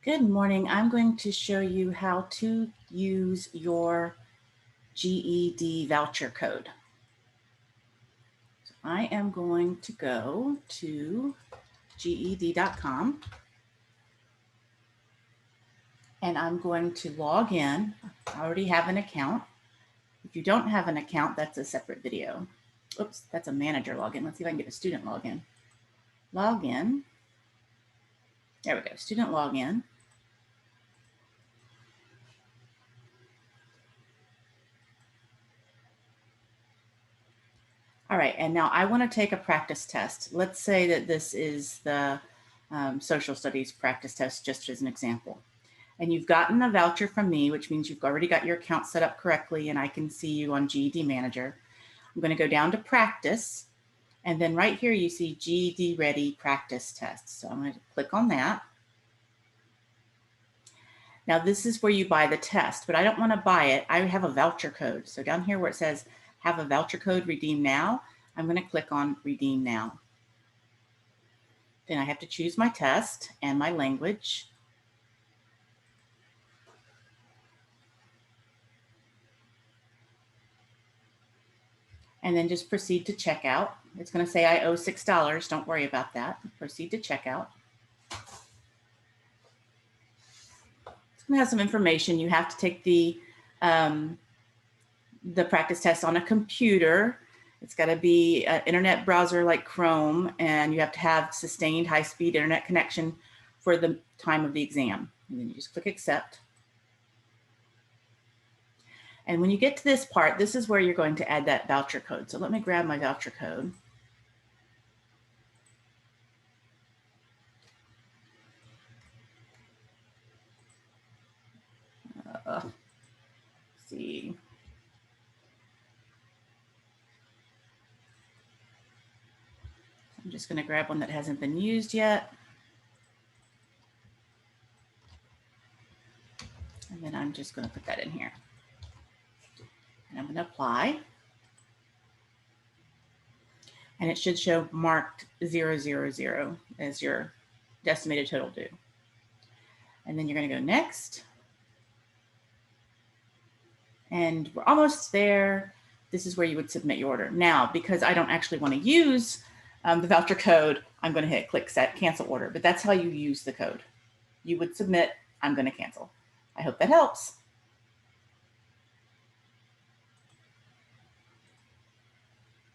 Good morning. I'm going to show you how to use your GED voucher code. So I am going to go to GED.com and I'm going to log in. I already have an account. If you don't have an account, that's a separate video. Oops, that's a manager login. Let's see if I can get a student login. Login. There we go, student login. All right, and now I want to take a practice test. Let's say that this is the social studies practice test, just as an example. And you've gotten a voucher from me, which means you've already got your account set up correctly and I can see you on GED Manager. I'm going to go down to practice, and then right here you see GED Ready practice test. So I'm going to click on that. Now this is where you buy the test, but I don't want to buy it. I have a voucher code. So down here where it says have a voucher code, redeem now, I'm going to click on redeem now. Then I have to choose my test and my language. And then just proceed to checkout. It's going to say I owe $6. Don't worry about that. Proceed to checkout. It's going to have some information. You have to take the practice test on a computer. It's got to be an internet browser like Chrome, and you have to have sustained high-speed internet connection for the time of the exam. And then you just click accept. And when you get to this part, this is where you're going to add that voucher code. So let me grab my voucher code. Let's see. I'm just going to grab one that hasn't been used yet. And then I'm just going to put that in here. And I'm going to apply. And it should show marked 000 as your estimated total due. And then you're going to go next. And we're almost there. This is where you would submit your order. Now, because I don't actually want to use the voucher code, I'm going to hit click set cancel order, but that's how you use the code. You would submit, I'm going to cancel. I hope that helps.